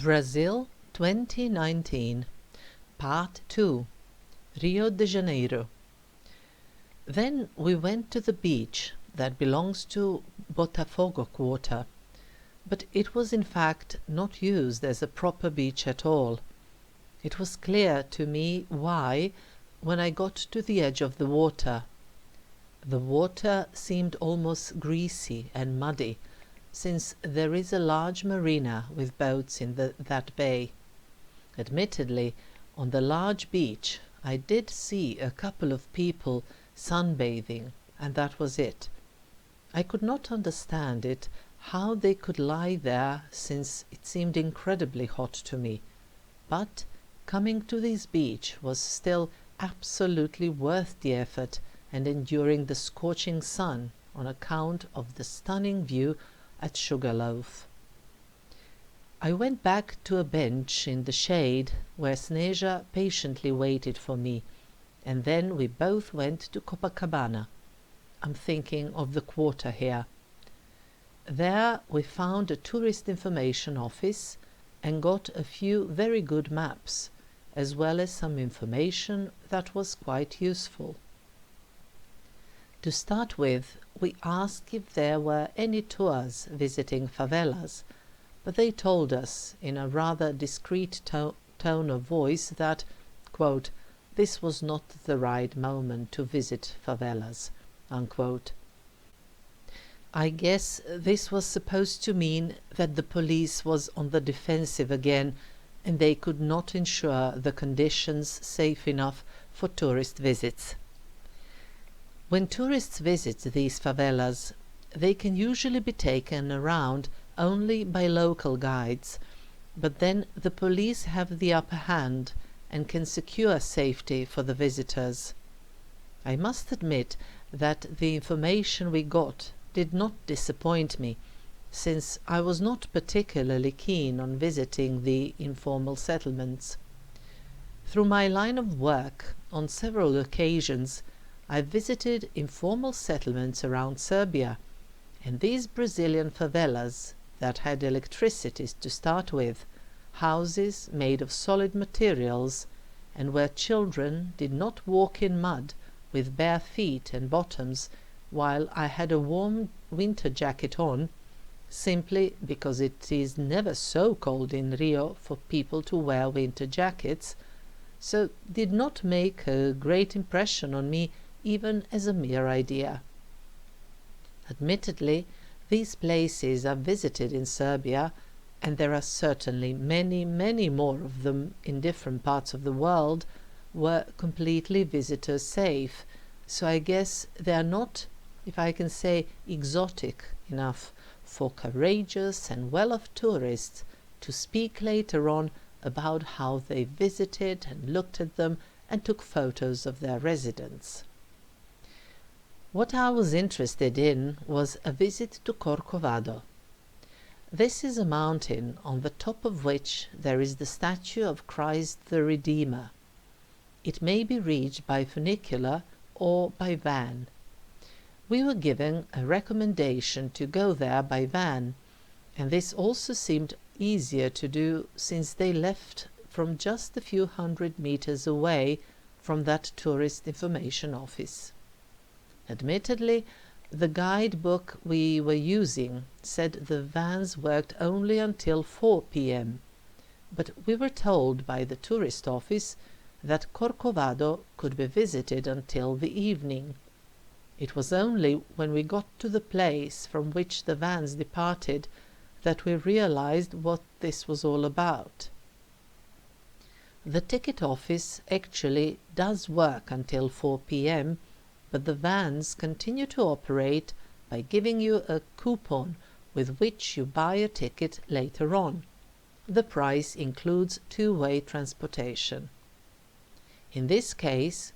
Brazil 2019 Part 2 Rio de Janeiro. Then we went to the beach that belongs to Botafogo quarter, but it was in fact not used as a proper beach at all. It was clear to me why when I got to the edge of the water. The water seemed almost greasy and muddy, since there is a large marina with boats in that bay. Admittedly, on the large beach I did see a couple of people sunbathing, and that was it. I could not understand it, how they could lie there, since it seemed incredibly hot to me. But coming to this beach was still absolutely worth the effort and enduring the scorching sun on account of the stunning view at Sugarloaf. I went back to a bench in the shade where Sneža patiently waited for me, and then we both went to Copacabana. I'm thinking of the quarter here. There we found a tourist information office and got a few very good maps, as well as some information that was quite useful. To start with, we asked if there were any tours visiting favelas, but they told us in a rather discreet tone of voice that, quote, this was not the right moment to visit favelas, unquote. I guess this was supposed to mean that the police was on the defensive again and they could not ensure the conditions safe enough for tourist visits. When tourists visit these favelas, they can usually be taken around only by local guides, but then the police have the upper hand and can secure safety for the visitors. I must admit that the information we got did not disappoint me, since I was not particularly keen on visiting the informal settlements. Through my line of work, on several occasions, I visited informal settlements around Serbia, and these Brazilian favelas that had electricity to start with, houses made of solid materials, and where children did not walk in mud with bare feet and bottoms while I had a warm winter jacket on, simply because it is never so cold in Rio for people to wear winter jackets, so did not make a great impression on me even as a mere idea. Admittedly, these places are visited in Serbia, and there are certainly many, many more of them in different parts of the world, were completely visitor safe, so I guess they are not, if I can say, exotic enough for courageous and well-off tourists to speak later on about how they visited and looked at them and took photos of their residents. What I was interested in was a visit to Corcovado. This is a mountain on the top of which there is the statue of Christ the Redeemer. It may be reached by funicular or by van. We were given a recommendation to go there by van, and this also seemed easier to do since they left from just a few hundred meters away from that tourist information office. Admittedly, the guidebook we were using said the vans worked only until 4 p.m., but we were told by the tourist office that Corcovado could be visited until the evening. It was only when we got to the place from which the vans departed that we realized what this was all about. The ticket office actually does work until 4 p.m., but the vans continue to operate by giving you a coupon with which you buy a ticket later on. The price includes two-way transportation. In this case,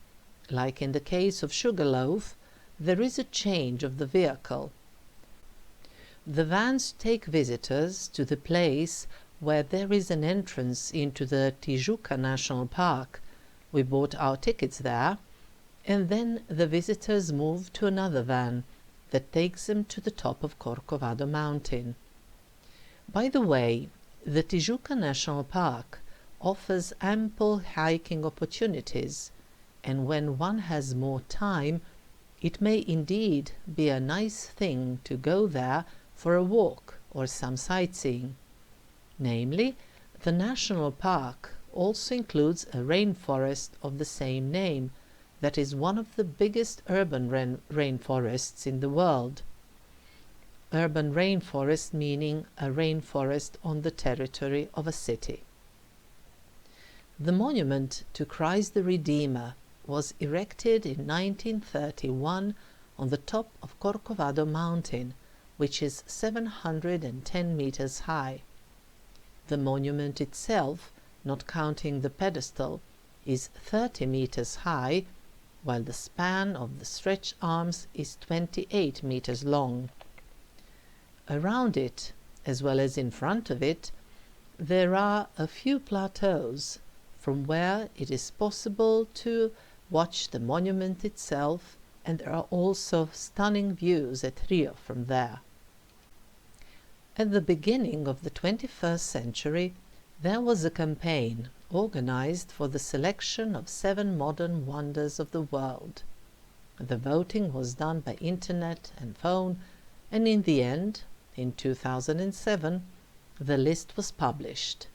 like in the case of Sugarloaf, there is a change of the vehicle. The vans take visitors to the place where there is an entrance into the Tijuca National Park. We bought our tickets there, and then the visitors move to another van that takes them to the top of Corcovado mountain. By the way, The Tijuca National Park offers ample hiking opportunities, and when one has more time, it may indeed be a nice thing to go there for a walk or some sightseeing. Namely, the national park also includes a rainforest of the same name that is one of the biggest urban rainforests in the world. Urban rainforest meaning a rainforest on the territory of a city. The monument to Christ the Redeemer was erected in 1931 on the top of Corcovado Mountain, which is 710 meters high. The monument itself, not counting the pedestal, is 30 meters high, while the span of the stretched arms is 28 meters long. Around it, as well as in front of it, there are a few plateaus from where it is possible to watch the monument itself, and there are also stunning views at Rio from there. At the beginning of the 21st century, there was a campaign organized for the selection of 7 modern wonders of the world. The voting was done by internet and phone, and in the end, in 2007, the list was published.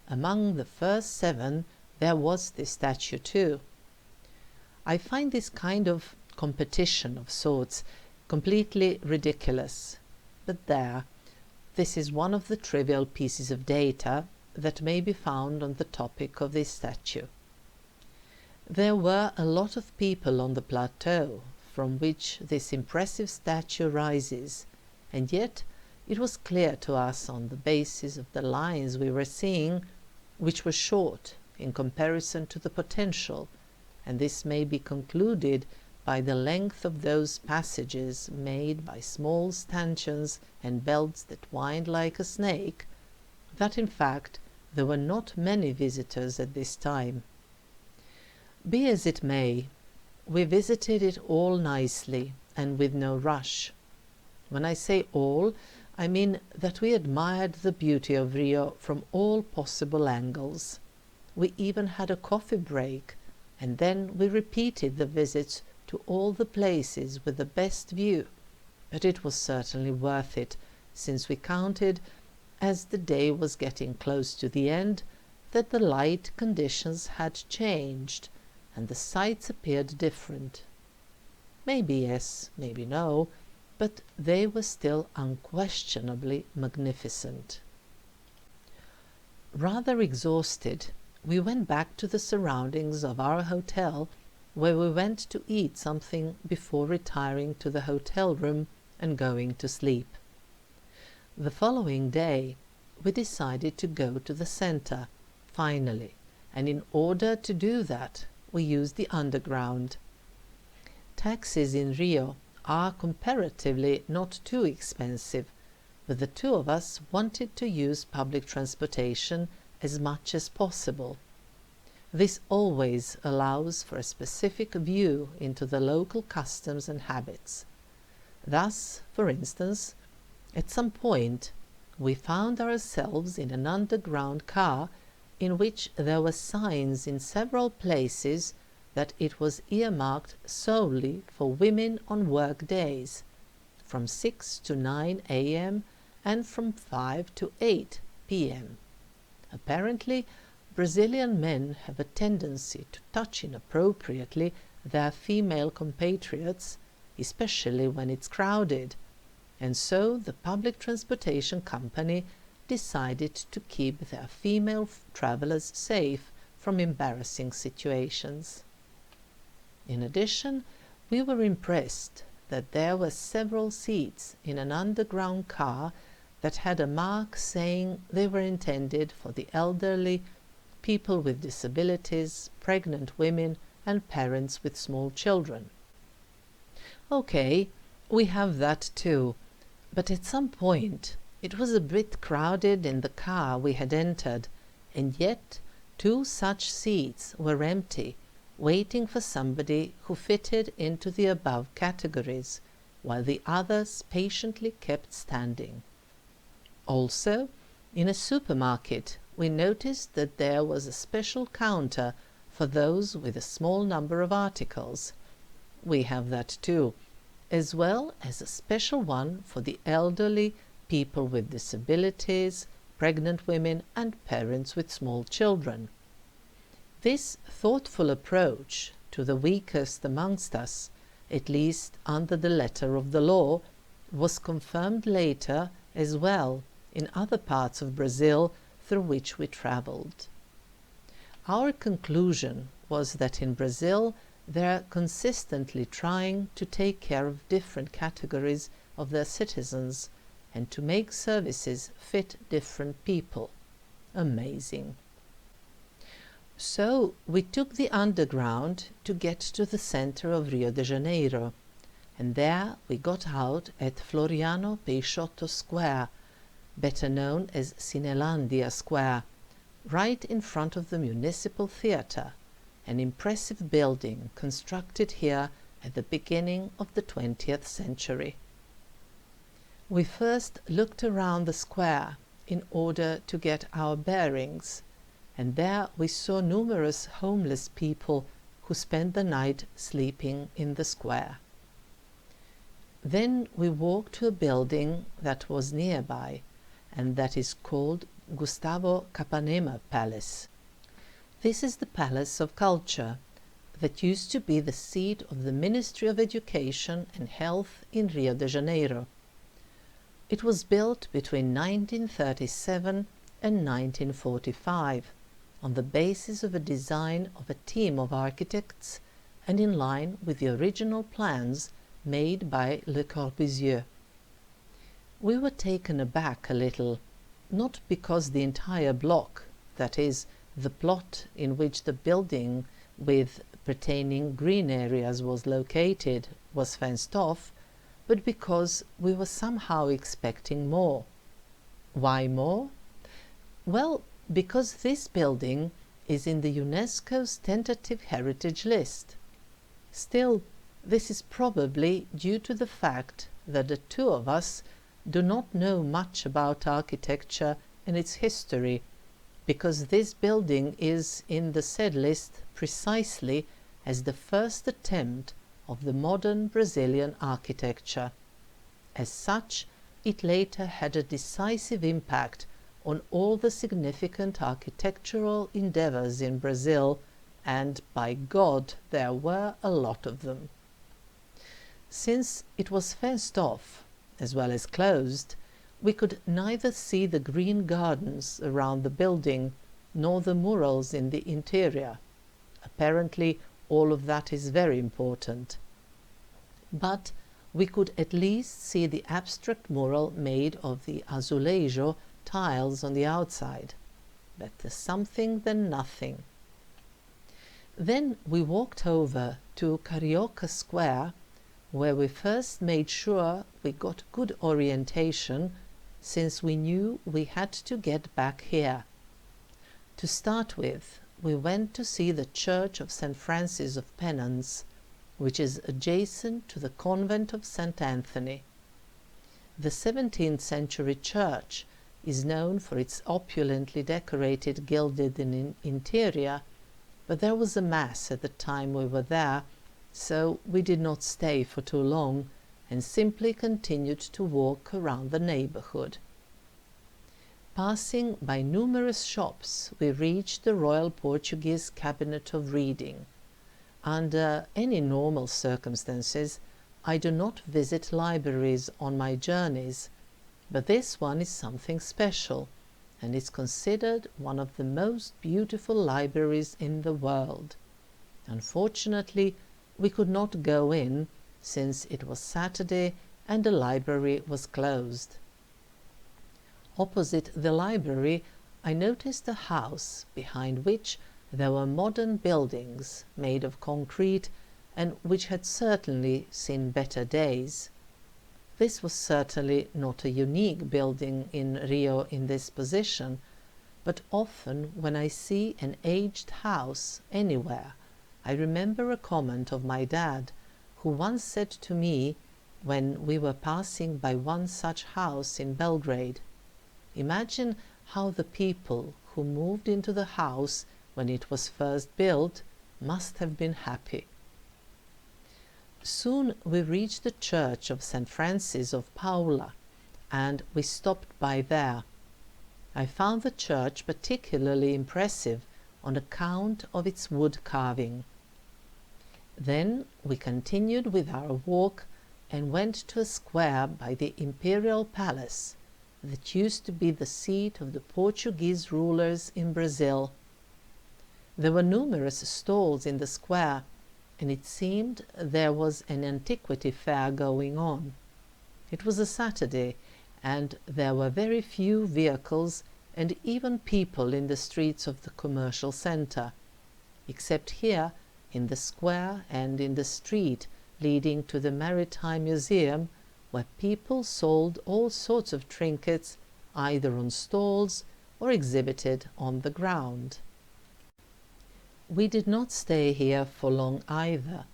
Among the first 7, there was this statue too. I find this kind of competition of sorts completely ridiculous, but there, this is one of the trivial pieces of data that may be found on the topic of this statue. There were a lot of people on the plateau from which this impressive statue rises, and yet it was clear to us on the basis of the lines we were seeing, which were short in comparison to the potential, and this may be concluded by the length of those passages made by small stanchions and belts that wind like a snake, that in fact there were not many visitors at this time. Be as it may, we visited it all nicely and with no rush. When I say all, I mean that we admired the beauty of Rio from all possible angles. We even had a coffee break, and then we repeated the visits to all the places with the best view, but it was certainly worth it, since we counted, as the day was getting close to the end, that the light conditions had changed, and the sights appeared different. Maybe yes, maybe no, but they were still unquestionably magnificent. Rather exhausted, we went back to the surroundings of our hotel, where we went to eat something before retiring to the hotel room and going to sleep. The following day, we decided to go to the center, finally, and in order to do that, we used the underground. Taxis in Rio are comparatively not too expensive, but the two of us wanted to use public transportation as much as possible. This always allows for a specific view into the local customs and habits. Thus, for instance, at some point we found ourselves in an underground car in which there were signs in several places that it was earmarked solely for women on work days, from 6 to 9 a.m. and from 5 to 8 p.m. Apparently, Brazilian men have a tendency to touch inappropriately their female compatriots, especially when it's crowded, and so the public transportation company decided to keep their female travelers safe from embarrassing situations. In addition, we were impressed that there were several seats in an underground car that had a mark saying they were intended for the elderly, people with disabilities, pregnant women, and parents with small children. Okay, we have that too, but at some point it was a bit crowded in the car we had entered, and yet 2 such seats were empty, waiting for somebody who fitted into the above categories, while the others patiently kept standing. Also, In a supermarket, we noticed that there was a special counter for those with a small number of articles. We have that too, as well as a special one for the elderly, people with disabilities, pregnant women, and parents with small children. This thoughtful approach to the weakest amongst us, at least under the letter of the law, was confirmed later as well in other parts of Brazil through which we travelled. Our conclusion was that in Brazil they are consistently trying to take care of different categories of their citizens and to make services fit different people. Amazing. So we took the underground to get to the center of Rio de Janeiro, and there we got out at Floriano Peixoto Square, better known as Cinelandia Square, right in front of the Municipal Theatre, an impressive building constructed here at the beginning of the 20th century. We first looked around the square in order to get our bearings, and there we saw numerous homeless people who spent the night sleeping in the square. Then we walked to a building that was nearby, and that is called Gustavo Capanema Palace. This is the Palace of Culture that used to be the seat of the Ministry of Education and Health in Rio de Janeiro. It was built between 1937 and 1945 on the basis of a design of a team of architects and in line with the original plans made by Le Corbusier. We were taken aback a little, not because the entire block, that is, the plot in which the building with pertaining green areas was located was fenced off, but because we were somehow expecting more. Why more? Well, because this building is in the UNESCO's tentative heritage list. Still, this is probably due to the fact that the two of us do not know much about architecture and its history, because this building is in the said list precisely as the first attempt of the modern Brazilian architecture. As such, it later had a decisive impact on all the significant architectural endeavors in Brazil, and by God, there were a lot of them. Since it was fenced off, as well as closed, we could neither see the green gardens around the building nor the murals in the interior. Apparently, all of that is very important. But we could at least see the abstract mural made of the azulejo tiles on the outside. Better something than nothing. Then we walked over to Carioca Square, where we first made sure we got good orientation, since we knew we had to get back here. To start with, we went to see the Church of St. Francis of Penance, which is adjacent to the convent of St. Anthony. The 17th century church is known for its opulently decorated gilded interior, but there was a mass at the time we were there, so we did not stay for too long and simply continued to walk around the neighborhood. Passing by numerous shops, we reached the Royal Portuguese Cabinet of Reading. Under any normal circumstances, I do not visit libraries on my journeys, but this one is something special, and is considered one of the most beautiful libraries in the world. Unfortunately, we could not go in, since it was Saturday and the library was closed. Opposite the library, I noticed a house behind which there were modern buildings made of concrete and which had certainly seen better days. This was certainly not a unique building in Rio in this position, but often when I see an aged house anywhere, I remember a comment of my dad, who once said to me when we were passing by one such house in Belgrade, "Imagine how the people who moved into the house when it was first built must have been happy. Soon we reached the church of St. Francis of Paula, and we stopped by there. I found the church particularly impressive on account of its wood carving. Then we continued with our walk and went to a square by the Imperial Palace that used to be the seat of the Portuguese rulers in Brazil. There were numerous stalls in the square, and it seemed there was an antiquity fair going on. It was a Saturday, and there were very few vehicles and even people in the streets of the commercial center, except here in the square and in the street leading to the Maritime Museum, where people sold all sorts of trinkets either on stalls or exhibited on the ground. We did not stay here for long either,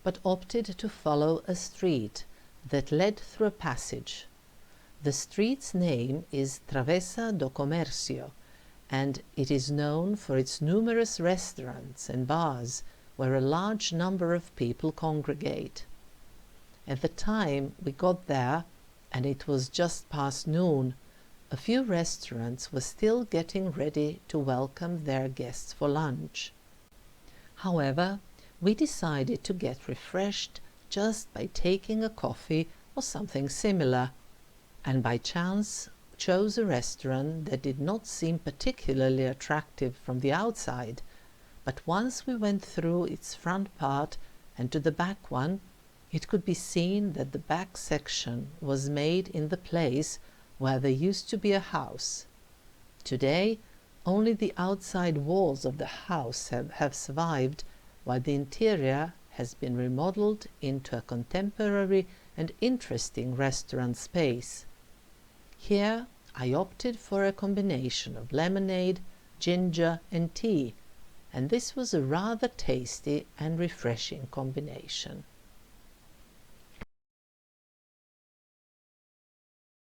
but opted to follow a street that led through a passage. The street's name is Travessa do Comércio, and it is known for its numerous restaurants and bars where a large number of people congregate. At the time we got there, and it was just past noon, a few restaurants were still getting ready to welcome their guests for lunch. However, we decided to get refreshed just by taking a coffee or something similar, and by chance chose a restaurant that did not seem particularly attractive from the outside, but once we went through its front part and to the back one, it could be seen that the back section was made in the place where there used to be a house. Today, only the outside walls of the house have survived, while the interior has been remodeled into a contemporary and interesting restaurant space. Here I opted for a combination of lemonade, ginger and tea, and this was a rather tasty and refreshing combination.